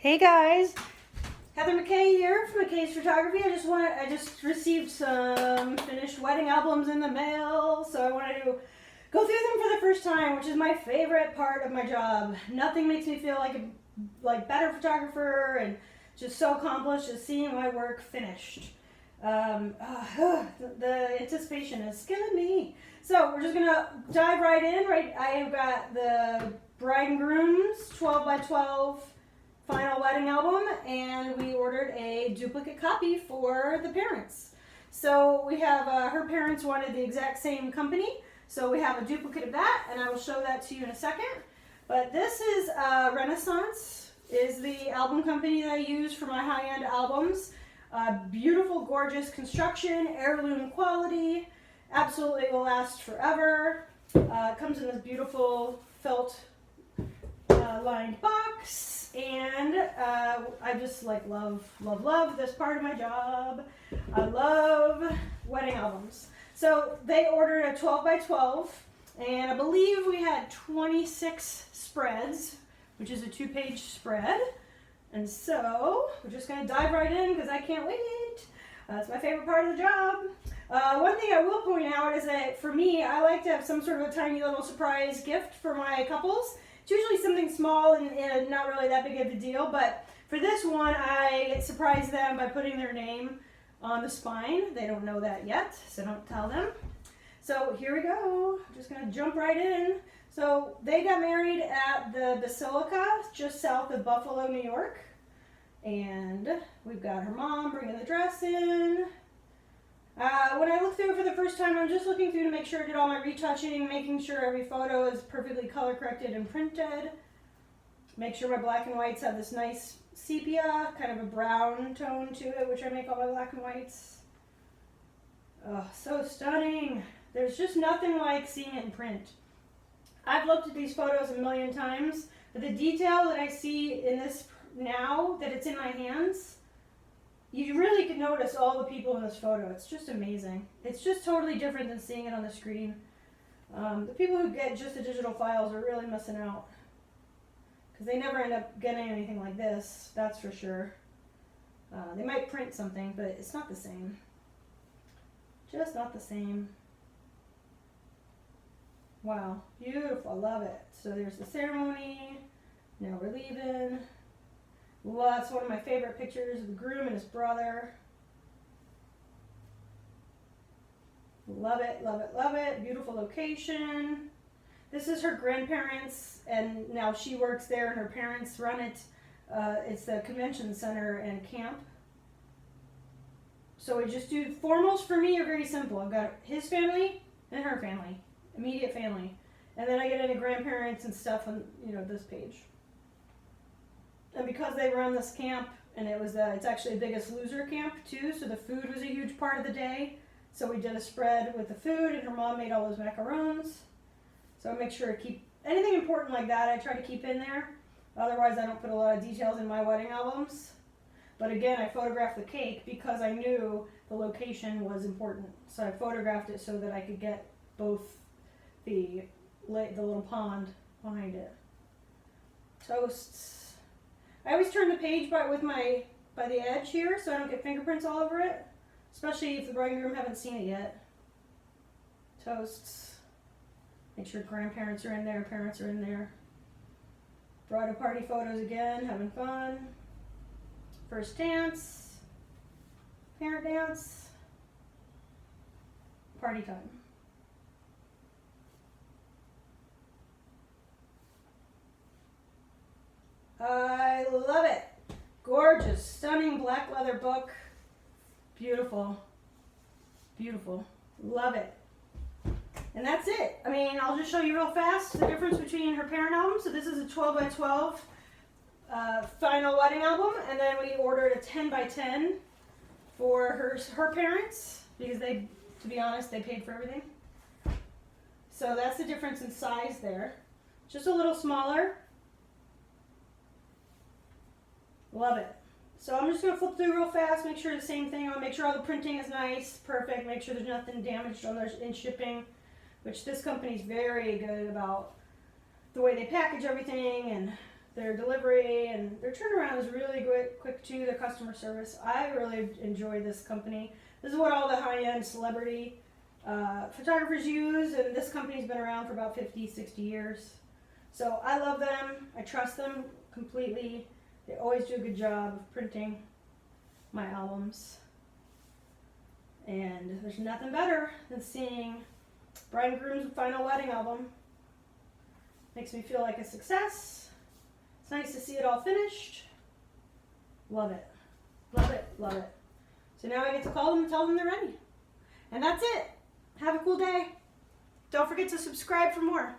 Hey guys, Heather McKay here from McKay's Photography. I just received some finished wedding albums in the mail, so I wanted to go through them for the first time, which is my favorite part of my job. Nothing makes me feel like a better photographer and just so accomplished as seeing my work finished. The anticipation is killing me. So we're just gonna dive right in. I have got the Bride and Groom's 12 by 12 final wedding album, and we ordered a duplicate copy for the parents. So we have her parents wanted the exact same company, so we have a duplicate of that, and I will show that to you in a second. But this is Renaissance, is the album company that I use for my high-end albums. Beautiful, gorgeous construction, heirloom quality, absolutely will last forever. It comes in this beautiful felt lined box, and I just love this part of my job. I love wedding albums. So they ordered a 12 by 12, and I believe we had 26 spreads, which is a 2-page spread. And so we're just going to dive right in because I can't wait. It's my favorite part of the job. One thing I will point out is that for me, I like to have some sort of a tiny little surprise gift for my couples. It's usually something small and not really that big of a deal, but for this one, I surprise them by putting their name on the spine. They don't know that yet, so don't tell them. So here we go. I'm just going to jump right in. So they got married at the Basilica just south of Buffalo, New York. And we've got her mom bringing the dress in. When I look through it for the first time, I'm just looking through to make sure I did all my retouching, making sure every photo is perfectly color corrected and printed. Make sure my black and whites have this nice sepia, kind of a brown tone to it, which I make all my black and whites. Oh, so stunning. There's just nothing like seeing it in print. I've looked at these photos a million times, but the detail that I see in this now that it's in my hands, you really could notice all the people in this photo. It's just amazing. It's just totally different than seeing it on the screen. The people who get just the digital files are really missing out because they never end up getting anything like this, that's for sure. They might print something, but it's not the same. Just not the same. Wow, beautiful, I love it. So there's the ceremony, now we're leaving. Well, that's one of my favorite pictures of the groom and his brother. Love it, love it, love it. Beautiful location. This is her grandparents, and now she works there, and her parents run it. It's the convention center and camp. So we just do, formals for me are very simple. I've got his family and her family, immediate family. And then I get into grandparents and stuff on, this page. And because they run this camp, and it's actually the Biggest Loser camp too, so the food was a huge part of the day. So we did a spread with the food, and her mom made all those macarons. So I make sure to keep anything important like that, I try to keep in there. Otherwise, I don't put a lot of details in my wedding albums. But again, I photographed the cake because I knew the location was important. So I photographed it so that I could get both the little pond behind it. Toasts. I always turn the page by the edge here so I don't get fingerprints all over it, especially if the bride and groom haven't seen it yet. Toasts. Make sure grandparents are in there, parents are in there. Bridal party photos again, having fun. First dance, parent dance, party time. I love it. Gorgeous, stunning black leather book. Beautiful. Beautiful. Love it. And that's it. I mean, I'll just show you real fast the difference between her parent album. So this is a 12 by 12 final wedding album, and then we ordered a 10 by 10 for her parents because to be honest, they paid for everything. So that's the difference in size there. Just a little smaller. Love it. So I'm just going to flip through real fast, make sure the same thing. I'll make sure all the printing is nice, perfect, make sure there's nothing damaged in shipping, which this company is very good about the way they package everything and their delivery, and their turnaround is really quick too. Their customer service, I really enjoy this company. This is what all the high-end celebrity photographers use, and this company's been around for about 50, 60 years. So I love them. I trust them completely. They always do a good job of printing my albums. And there's nothing better than seeing Bride and Groom's final wedding album. Makes me feel like a success. It's nice to see it all finished. Love it. Love it. Love it. So now I get to call them and tell them they're ready. And that's it. Have a cool day. Don't forget to subscribe for more.